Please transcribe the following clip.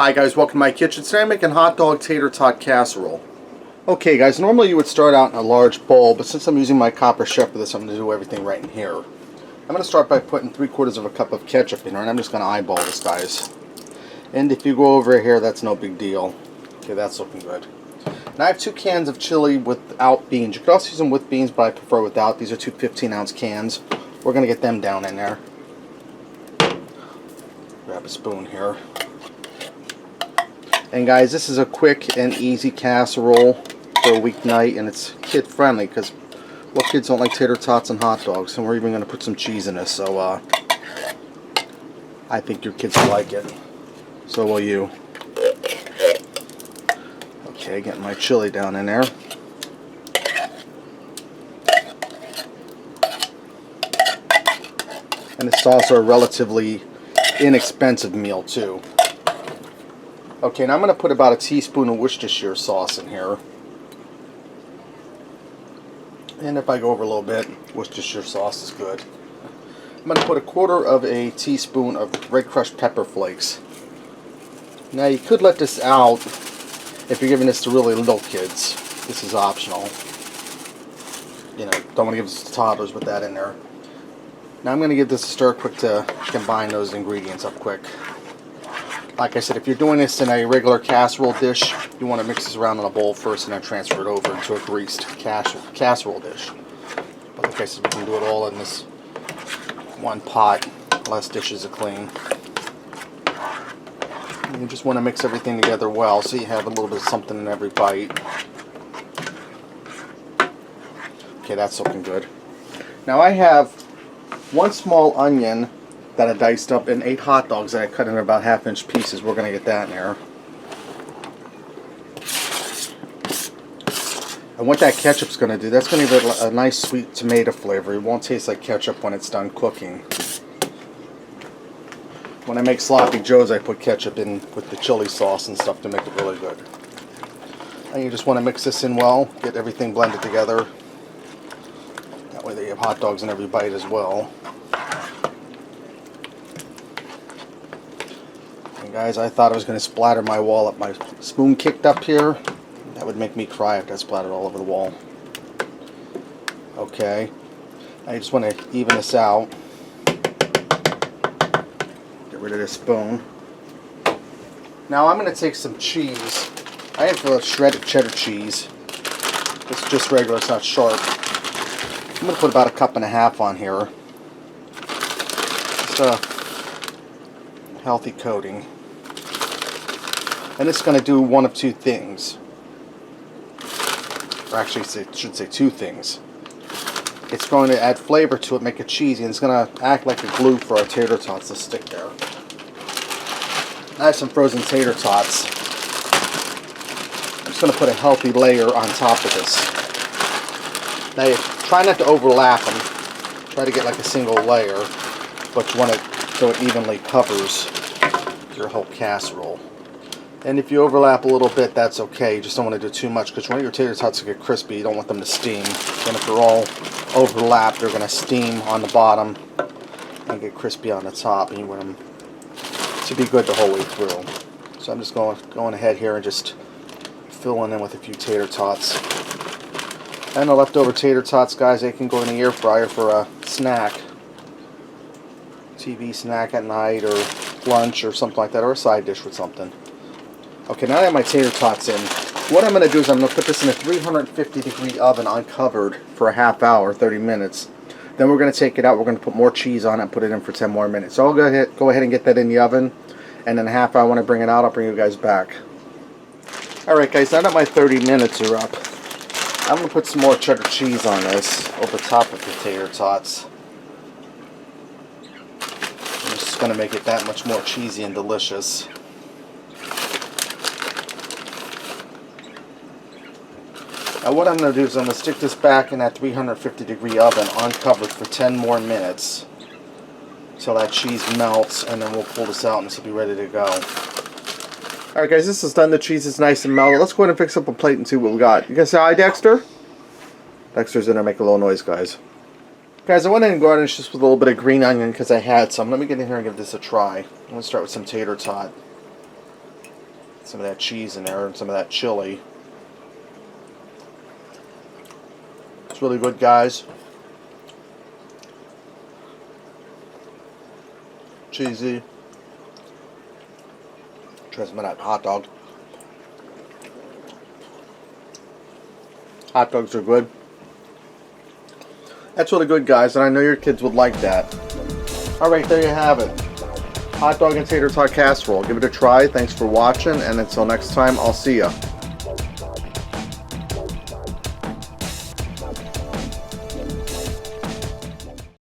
Hi guys, welcome to my kitchen. Today I'm making hot dog tater tot casserole. Okay guys, normally you would start out in a large bowl, but since I'm using my copper chef for this, I'm going to do everything right in here. I'm going to start by putting 3/4 of a cup of ketchup in here, and I'm just going to eyeball this, guys. And if you go over here, that's no big deal. Okay, that's looking good. Now I have 2 cans of chili without beans. You could also use them with beans, but I prefer without. These are 2 15-ounce cans. We're going to get them down in there. Grab a spoon here. And guys, this is a quick and easy casserole for a weeknight, and it's kid friendly because what kids don't like tater tots and hot dogs? And we're even going to put some cheese in this, so I think your kids will like it. So will you. Okay, getting my chili down in there. And it's also a relatively inexpensive meal too. Okay, now I'm going to put about a teaspoon of Worcestershire sauce in here. And if I go over a little bit, Worcestershire sauce is good. I'm going to put 1/4 of a teaspoon of red crushed pepper flakes. Now you could let this out if you're giving this to really little kids. This is optional. You know, don't want to give this to toddlers with that in there. Now I'm going to give this a stir quick to combine those ingredients up quick. Like I said, if you're doing this in a regular casserole dish, you want to mix this around in a bowl first and then transfer it over into a greased casserole dish. But like I said, we can do it all in this one pot, less dishes to clean. And you just want to mix everything together well so you have a little bit of something in every bite. Okay, that's looking good. Now I have 1 small onion that I diced up, and 8 hot dogs that I cut in about 1/2-inch pieces. We're going to get that in there. And what that ketchup's going to do, that's going to give it a nice sweet tomato flavor. It won't taste like ketchup when it's done cooking. When I make sloppy joes, I put ketchup in with the chili sauce and stuff to make it really good. And you just want to mix this in well, get everything blended together. That way you have hot dogs in every bite as well. Guys, I thought I was going to splatter my wall up. My spoon kicked up here. That would make me cry if that splattered all over the wall. Okay. I just want to even this out. Get rid of this spoon. Now I'm going to take some cheese. I have shredded cheddar cheese. It's just regular, it's not sharp. I'm going to put about 1.5 cups on here. It's a healthy coating. And it's going to do one of 2 things. Or actually, it should say 2 things. It's going to add flavor to it, make it cheesy, and it's going to act like a glue for our tater tots to stick there. I have some frozen tater tots. I'm just going to put a healthy layer on top of this. Now, try not to overlap them. Try to get like a single layer, but you want it so it evenly covers your whole casserole. And if you overlap a little bit, that's okay. You just don't want to do too much because you want your tater tots to get crispy. You don't want them to steam. And if they're all overlapped, they're going to steam on the bottom and get crispy on the top. And you want them to be good the whole way through. So I'm just going ahead here and just filling in with a few tater tots. And the leftover tater tots, guys, they can go in the air fryer for a snack. TV snack at night or lunch or something like that, or a side dish with something. Okay, now that I have my tater tots in, what I'm going to do is I'm going to put this in a 350-degree oven uncovered for a 1/2 hour, 30 minutes. Then we're going to take it out, we're going to put more cheese on it and put it in for 10 more minutes. So I'll go ahead and get that in the oven, and in a 1/2 hour when I bring it out, I'll bring you guys back. Alright guys, now that my 30 minutes are up, I'm going to put some more cheddar cheese on this over top of the tater tots. It's just going to make it that much more cheesy and delicious. Now what I'm going to do is I'm going to stick this back in that 350-degree oven uncovered for 10 more minutes until that cheese melts, and then we'll pull this out and this will be ready to go. Alright guys, this is done. The cheese is nice and melted. Let's go ahead and fix up a plate and see what we got. You guys say hi, Dexter? Dexter's in there making a little noise, guys. Guys, I went in and garnished this with a little bit of green onion because I had some. Let me get in here and give this a try. I'm going to start with some tater tot. some of that cheese in there and some of that chili. It's really good, guys. Cheesy. Try some of that hot dog. Hot dogs are good. That's really good, guys, and I know your kids would like that. Alright, there you have it. Hot dog and tater tot casserole. Give it a try. Thanks for watching, and until next time, I'll see ya.